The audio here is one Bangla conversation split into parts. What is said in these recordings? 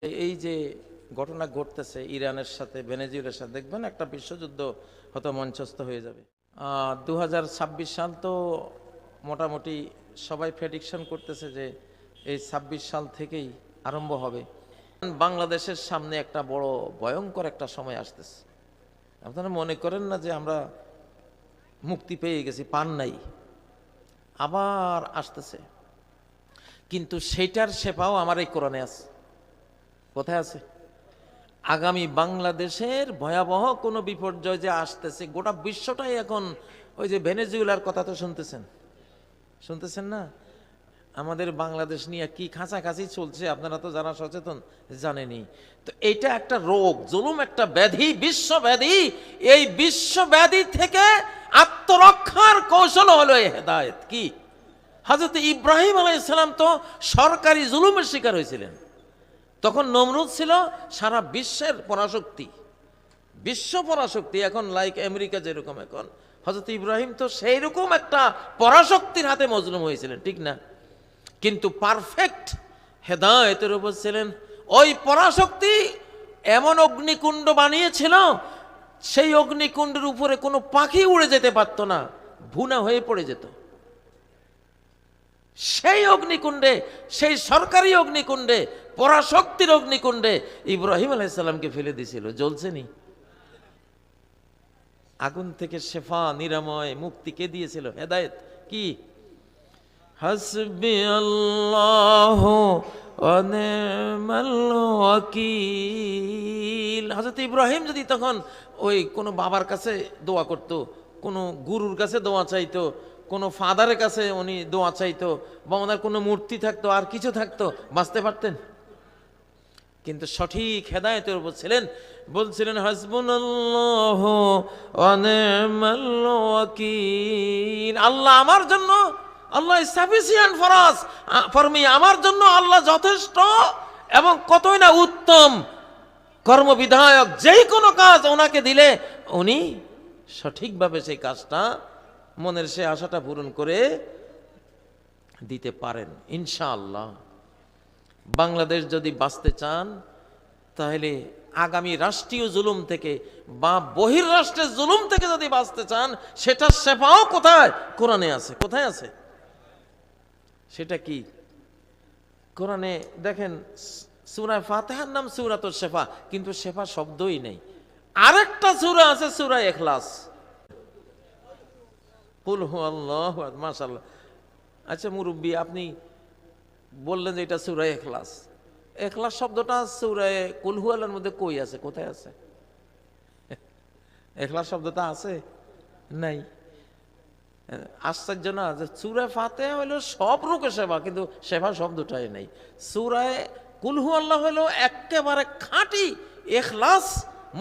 এই যে ঘটনা ঘটতেছে ইরানের সাথে ভেনেজুয়েলার সাথে, দেখবেন একটা বিশ্বযুদ্ধ হয়তো মঞ্চস্থ হয়ে যাবে। 2026 সাল তো মোটামুটি সবাই প্রেডিকশন করতেছে যে এই 26 সাল থেকেই আরম্ভ হবে। বাংলাদেশের সামনে একটা বড় ভয়ঙ্কর একটা সময় আসতেছে। আপনারা মনে করেন না যে আমরা মুক্তি পেয়ে গেছি, পান নাই, আবার আসতেছে। কিন্তু সেইটার শেফাও আমার এই কোরআনে আছে। কোথায় আছে? আগামী বাংলাদেশের ভয়াবহ কোনো বিপর্যয় যে আসতেছে, গোটা বিশ্বটাই এখন ওই যে ভেনেজুয়েলার কথা তো শুনতেছেন না? আমাদের বাংলাদেশ নিয়ে কি খাঁচাখাঁচি চলছে, আপনারা তো যারা সচেতন জানেনি। তো এইটা একটা রোগ, জুলুম একটা ব্যাধি, বিশ্ব ব্যাধি। এই বিশ্ব ব্যাধি থেকে আত্মরক্ষার কৌশল হলো এই হেদায়েত। কি? হযরত ইব্রাহিম আলাইহিস সালাম তো সরকারি জুলুমের শিকার হয়েছিলেন। তখন নমরুদ ছিল সারা বিশ্বের পরাশক্তি, বিশ্ব পরাশক্তি। এখন লাইক আমেরিকা যেরকম, এখন হযরত ইব্রাহিম তো সেই রকম একটা পরাশক্তির হাতে মজলুম হয়েছিলেন, ঠিক না? কিন্তু পারফেক্ট হেদায়েতের উপর ছিলেন। ওই পরাশক্তি এমন অগ্নিকুণ্ড বানিয়েছিল, সেই অগ্নিকুণ্ডের উপরে কোনো পাখি উড়ে যেতে পারতো না, ভুনা হয়ে পড়ে যেত। সেই অগ্নিকুণ্ডে, সেই সরকারি অগ্নিকুণ্ডে, পরাশক্তির অগ্নিকুণ্ডে ইব্রাহিম আলাইহিস সালামকে ফেলে দিয়েছিল। জ্বলছেনি? আগুন থেকে শেফা, নিরাময়, মুক্তি কে দিয়েছিল? হেদায়েত। কি? হাসবি আল্লাহু ওয়া নি'মাল ওয়াকিল। হযরত ইব্রাহিম যদি তখন ওই কোনো বাবার কাছে দোয়া করত, কোনো গুরুর কাছে দোয়া চাইতো, কোনো ফাদারের কাছে উনি দোয়া চাইতো, বা ওনার কোনো মূর্তি থাকতো, আর কিছু থাকতো, বাঁচতে পারতেন? কিন্তু সঠিক হেদায়েতের উপর ছিলেন, বলছিলেন হাসবুনাল্লাহু ওয়া নি'মাল ওয়াকিল। আল্লাহ আমার জন্য, Allah is sufficient for us, for me, আমার জন্য আল্লাহ যথেষ্ট এবং কতই না উত্তম কর্মবিধায়ক। যেই কোনো কাজ ওনাকে দিলে উনি সঠিকভাবে সেই কাজটা, মনের সে আশাটা পূরণ করে দিতে পারেন ইনশাআল্লাহ। বাংলাদেশ যদি বাঁচতে চান, তাহলে আগামী রাষ্ট্রীয় জুলুম থেকে বা বহির্রাষ্ট্রের জুলুম থেকে যদি বাঁচতে চান, সেটার শেফাও কোথায়? কোরআনে আছে। কোথায় আছে সেটা? কি? কোরআনে দেখেন, সূরা ফাতিহার নাম সূরাতুশ শেফা, কিন্তু শেফা শব্দই নেই। আরেকটা সূরা আছে, সূরা ইখলাস, কুল হুয়াল্লাহু আহাদ। মাশাআল্লাহ। আচ্ছা মুরব্বী, আপনি বললেন যে এটা সূরা ইখলাস। ইখলাস শব্দটা সূরা কুল হুয়াল্লাহর মধ্যে কই আছে? কোথায় আছে? ইখলাস শব্দটা আছে? নাই। আশ্চর্য না যে সূরা ফাতিহা হলো সব রোগের সেবা, কিন্তু সেবা শব্দটাই নেই। সূরা কুল হুয়াল্লাহ হলো একেবারে খাঁটি ইখলাস,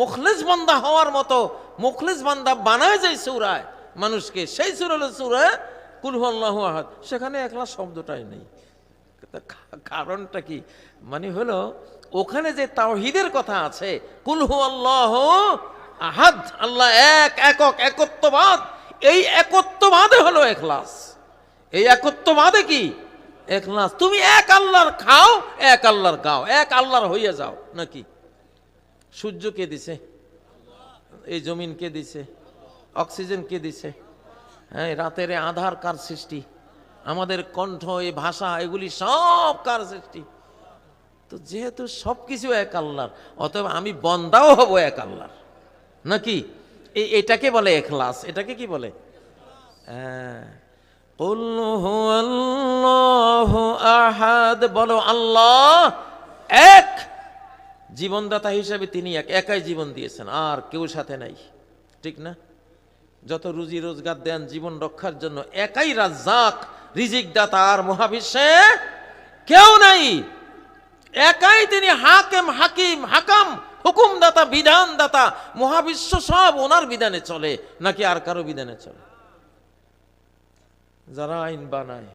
মুখলিস বান্দা হওয়ার মতো, মুখলিস বান্দা বানায় যায় সূরায় মানুষকে, সেই সূরা হলো সূরা কুল হুয়াল্লাহু আহাদ। সেখানে ইখলাস শব্দটাই নেই। কারণটা কি? মানে হলো ওখানে যে তাওহীদের কথা আছে, কুল হুয়াল্লাহু আহাদ, আল্লাহ এক, একক, একত্ববাদ, এই একত্ববাদে হলো ইখলাস। এই একত্ববাদে কি? ইখলাস। তুমি এক আল্লাহর খাও, এক আল্লাহর গাও, এক আল্লাহর হইয়া যাও নাকি? সূর্য কে দিছে? এই জমিন কে দিছে? অক্সিজেন কে দিছে? হ্যাঁ, রাতের আধার কার সৃষ্টি? আমাদের কণ্ঠ, এই ভাষা, এগুলি সব কার সৃষ্টি? তো যেহেতু সবকিছু এক আল্লাহর, অতএব আমি বন্দাও হব এক আল্লাহর নাকি? এটাকে বলে ইখলাস। এটাকে কি বলে? কুল হুয়াল্লাহু আহাদ, বলো আল্লাহ এক। জীবনদাতা হিসেবে তিনি এক, একাই জীবন দিয়েছেন, আর কেউ সাথে নাই, ঠিক না? যত রুজি রোজগার দেন জীবন রক্ষার জন্য, একাই রাজ্জাক, রিজিক দাতা, আর মহাবিশ্বে কেউ নাই। একাই তিনি হাকিম, হাকিম, হাকাম, হুকুমদাতা, বিধানদাতা। মহাবিশ্ব সব ওনার বিধানে চলে নাকি আর কারো বিধানে চলে? যারা আইন বানায়